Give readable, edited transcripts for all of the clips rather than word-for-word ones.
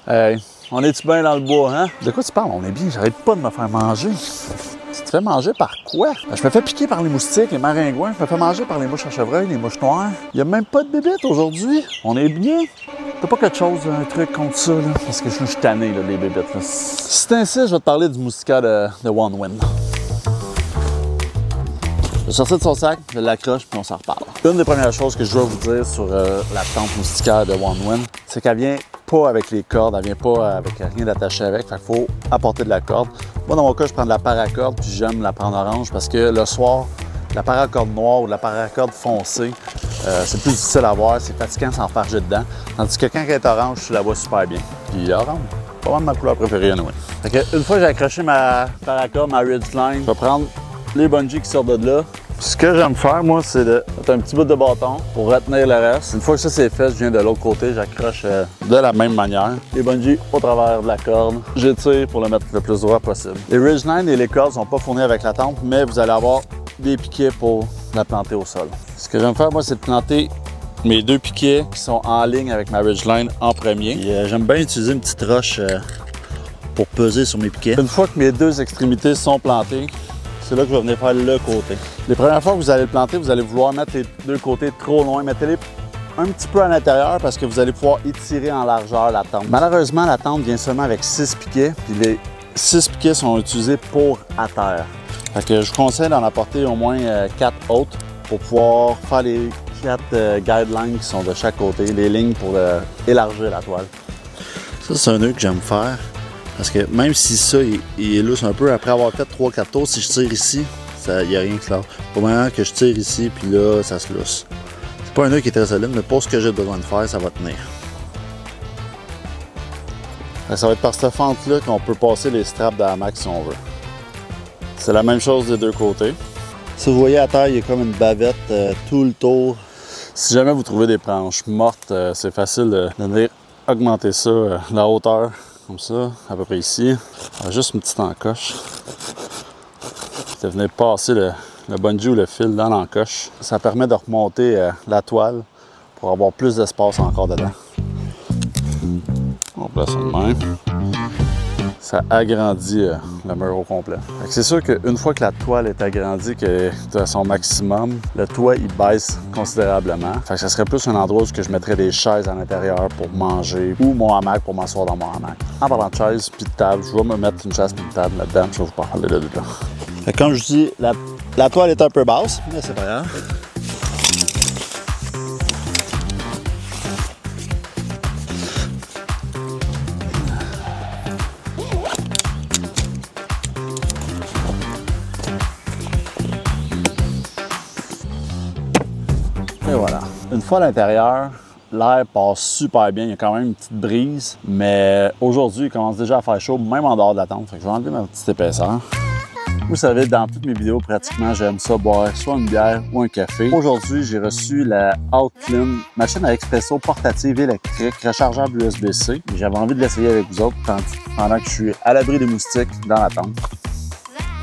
Hey, on est-tu bien dans le bois, hein? De quoi tu parles? On est bien, j'arrête pas de me faire manger. Tu te fais manger par quoi? Je me fais piquer par les moustiques, les maringouins, je me fais manger par les mouches à chevreuil, les mouches noires. Il y a même pas de bébites aujourd'hui. On est bien. T'as pas quelque chose, un truc contre ça, là? Parce que je suis tanné, là, des bébites, là. Si t'insistes, je vais te parler du moustiquaire de OneWin. Je vais sortir de son sac, je l'accroche, puis on s'en reparle. Une des premières choses que je dois vous dire sur la tente moustiquaire de OneWin, c'est qu'elle vient pas avec les cordes, elle vient pas avec rien d'attaché avec, fait qu'il faut apporter de la corde. Moi, dans mon cas, je prends de la paracorde, puis j'aime la prendre orange parce que le soir, la paracorde noire ou la paracorde foncée, c'est plus difficile à voir, c'est fatigant sans farger dedans. Tandis que quand elle est orange, tu la vois super bien. Puis orange, pas vraiment ma couleur préférée, anyway. Fait que une fois que j'ai accroché ma paracorde, ma ridgeline, je vais prendre les bungees qui sortent de là. Ce que j'aime faire, moi, c'est de mettre un petit bout de bâton pour retenir le reste. Une fois que ça c'est fait, je viens de l'autre côté, j'accroche de la même manière. Les bungees au travers de la corde. J'étire pour le mettre le plus droit possible. Les ridgeline et les cordes sont pas fournis avec la tente, mais vous allez avoir des piquets pour la planter au sol. Ce que j'aime faire, moi, c'est de planter mes deux piquets qui sont en ligne avec ma ridgeline en premier. J'aime bien utiliser une petite roche pour peser sur mes piquets. Une fois que mes deux extrémités sont plantées, c'est là que je vais venir faire le côté. Les premières fois que vous allez le planter, vous allez vouloir mettre les deux côtés trop loin. Mettez-les un petit peu à l'intérieur parce que vous allez pouvoir étirer en largeur la tente. Malheureusement, la tente vient seulement avec 6 piquets, puis les 6 piquets sont utilisés pour à terre. Fait que je vous conseille d'en apporter au moins 4 autres pour pouvoir faire les 4 guidelines qui sont de chaque côté, les lignes pour élargir la toile. Ça, c'est un nœud que j'aime faire. Parce que même si ça, il est lousse un peu, après avoir fait 3-4 tours, si je tire ici, il n'y a rien qui se lâche. Au moment que je tire ici, puis là, ça se lousse. C'est pas un nœud qui est très solide, mais pour ce que j'ai besoin de faire, ça va tenir. Ça va être par cette fente-là qu'on peut passer les straps de la max si on veut. C'est la même chose des deux côtés. Si vous voyez à terre, il y a comme une bavette tout le tour. Si jamais vous trouvez des branches mortes, c'est facile de venir augmenter ça, la hauteur. Comme ça, à peu près ici. Alors, juste une petite encoche. De venir passer le bungee ou le fil dans l'encoche. Ça permet de remonter la toile pour avoir plus d'espace encore dedans. On place ça de même. Ça agrandit le mur au complet. C'est sûr qu'une fois que la toile est agrandie, qu'elle est à son maximum, le toit il baisse considérablement. Fait que ça serait plus un endroit où je mettrais des chaises à l'intérieur pour manger ou mon hamac pour m'asseoir dans mon hamac. En parlant de chaises puis de table, je vais me mettre une chaise puis une table là-dedans, je vais vous parler de là. Fait que comme je dis, la toile est un peu basse, mais c'est pas grave. Et voilà. Une fois à l'intérieur, l'air passe super bien. Il y a quand même une petite brise, mais aujourd'hui, il commence déjà à faire chaud, même en dehors de la tente. Fait que je vais enlever ma petite épaisseur. Vous savez, dans toutes mes vidéos, pratiquement, j'aime ça boire soit une bière ou un café. Aujourd'hui, j'ai reçu la Outclim, machine à expresso portative électrique, rechargeable USB-C. J'avais envie de l'essayer avec vous autres pendant que je suis à l'abri des moustiques dans la tente.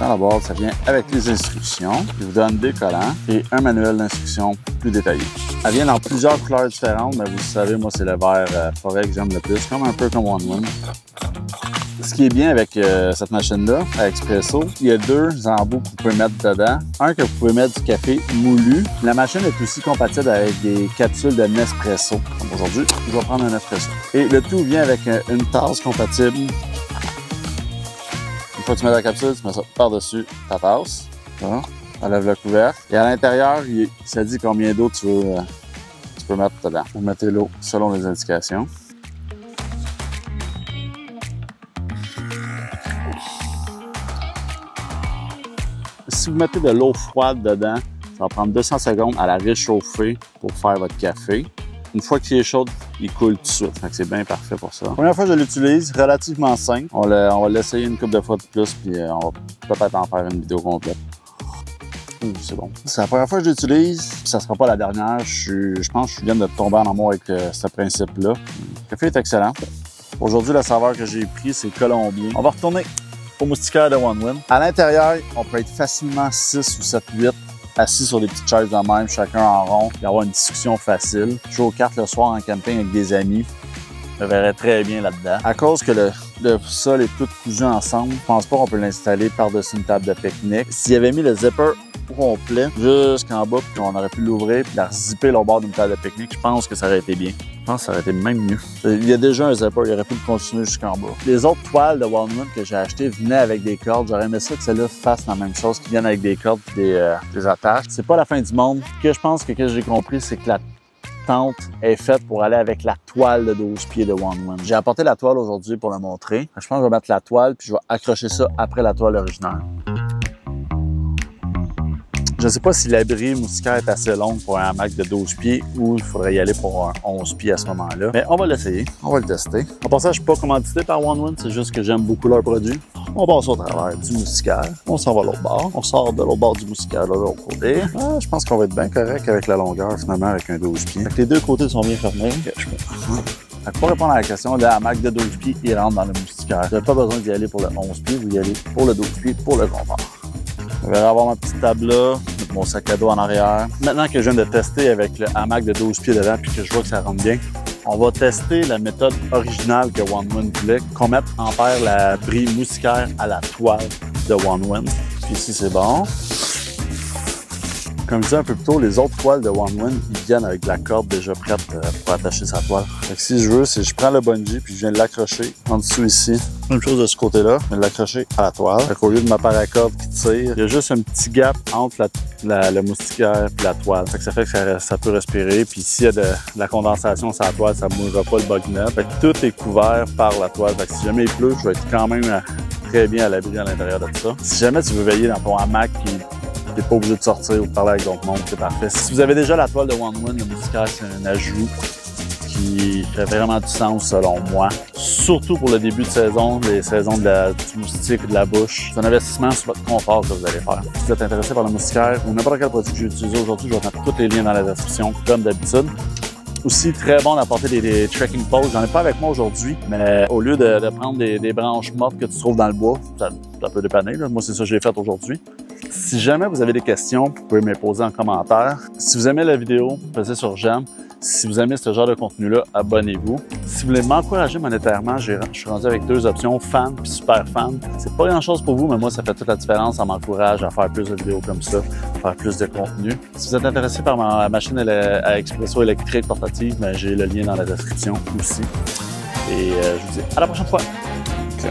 Dans la boîte, ça vient avec les instructions. Je vous donne des collants et un manuel d'instructions plus détaillé. Elle vient dans plusieurs couleurs différentes, mais vous savez, moi, c'est le vert forêt que j'aime le plus, comme un peu comme OneWin. Ce qui est bien avec cette machine-là, à expresso, il y a 2 embouts que vous pouvez mettre dedans. Un que vous pouvez mettre du café moulu. La machine est aussi compatible avec des capsules de Nespresso. Comme aujourd'hui, je vais prendre un Nespresso. Et le tout vient avec une tasse compatible. Une fois que tu mets la capsule, tu mets ça par-dessus ta tasse. Ça enlève le couvercle. Et à l'intérieur, ça dit combien d'eau tu peux mettre dedans. Vous mettez l'eau selon les indications. Si vous mettez de l'eau froide dedans, ça va prendre 200 secondes à la réchauffer pour faire votre café. Une fois qu'il est chaud, il coule tout de suite. C'est bien parfait pour ça. La première fois que je l'utilise, relativement simple. On va l'essayer une couple de fois de plus, puis on va peut-être en faire une vidéo complète. C'est bon. C'est la première fois que je l'utilise, ça ne sera pas la dernière. Je pense que je viens de tomber en amour avec ce principe-là. Le café est excellent. Aujourd'hui, la saveur que j'ai pris, c'est colombien. On va retourner au moustiquaire de OneWin. À l'intérieur, on peut être facilement 6 ou 7, 8 assis sur des petites chaises de même, chacun en rond, et avoir une discussion facile. Je joue aux cartes le soir en camping avec des amis. me verrais très bien là-dedans. À cause que le sol est tout cousu ensemble, je pense pas qu'on peut l'installer par-dessus une table de pique-nique. S'il avait mis le zipper au complet jusqu'en bas, puis qu'on aurait pu l'ouvrir puis la zipper au bord d'une table de pique-nique, je pense que ça aurait été bien. Je pense que ça aurait été même mieux. Il y a déjà un zipper, il aurait pu le continuer jusqu'en bas. Les autres toiles de One que j'ai achetées venaient avec des cordes. J'aurais aimé ça que celle-là fasse la même chose, qu'ils viennent avec des cordes et des attaches. C'est pas la fin du monde. Ce que je pense que j'ai compris, c'est que la tente est faite pour aller avec la toile de 12 pieds de One. J'ai apporté la toile aujourd'hui pour la montrer. Je pense que je vais mettre la toile puis je vais accrocher ça après la toile originale. Je ne sais pas si l'abri moustiquaire est assez long pour un hamac de 12 pieds ou il faudrait y aller pour un 11 pieds à ce moment-là. Mais on va l'essayer, on va le tester. En passant, je ne suis pas commandité par One, c'est juste que j'aime beaucoup leurs produits. On passe au travers du moustiquaire, on s'en va à l'autre bord, on sort de l'autre bord du moustiquaire de l'autre côté. Ah, je pense qu'on va être bien correct avec la longueur finalement avec un 12 pieds. Les deux côtés sont bien fermés. Pour répondre à la question, le hamac de 12 pieds, il rentre dans le moustiquaire. Vous n'avez pas besoin d'y aller pour le 11 pieds, vous y allez pour le 12 pieds pour le confort. Je vais avoir ma petite table là, mettre mon sac à dos en arrière. Maintenant que je viens de tester avec le hamac de 12 pieds dedans puis que je vois que ça rentre bien, on va tester la méthode originale que One voulait, qu'on mette en paire la brille moustiquaire à la toile de One. Puis ici, c'est bon. Comme je disais un peu plus tôt, les autres toiles de One ils viennent avec de la corde déjà prête pour attacher sa toile. Fait que si je veux, c'est je prends le bungee puis je viens de l'accrocher en dessous ici. Même chose de ce côté-là, je viens de l'accrocher à la toile. Fait qu'au lieu de ma paire à corde qui tire, il y a juste un petit gap entre le moustiquaire et la toile. Fait que ça peut respirer. Puis s'il y a de la condensation sur la toile, ça ne mouillera pas le bug net. Fait que tout est couvert par la toile. Fait que si jamais il pleut, je vais être quand même très bien à l'abri à l'intérieur de ça. Si jamais tu veux veiller dans ton hamac puis t'es pas obligé de sortir ou de parler avec d'autres mondes, c'est parfait. Si vous avez déjà la toile de One, le moustiquaire, c'est un ajout qui fait vraiment du sens selon moi. Surtout pour le début de saison, les saisons du moustique et de la bouche. C'est un investissement sur votre confort que vous allez faire. Si vous êtes intéressé par le moustiquaire ou n'importe quel produit que j'ai utilisé aujourd'hui, je vais mettre tous les liens dans la description comme d'habitude. Aussi très bon d'apporter des trekking poles. J'en ai pas avec moi aujourd'hui, mais au lieu de prendre des branches mortes que tu trouves dans le bois, ça peut dépanner. Là. Moi, c'est ça que j'ai fait aujourd'hui. Si jamais vous avez des questions, vous pouvez me les poser en commentaire. Si vous aimez la vidéo, passez sur j'aime. Si vous aimez ce genre de contenu-là, abonnez-vous. Si vous voulez m'encourager monétairement, je suis rendu avec 2 options, fan puis super fan. C'est pas grand-chose pour vous, mais moi, ça fait toute la différence. Ça m'encourage à faire plus de vidéos comme ça, à faire plus de contenu. Si vous êtes intéressé par ma machine à expresso électrique portative, ben, j'ai le lien dans la description aussi. Et je vous dis à la prochaine fois. Okay.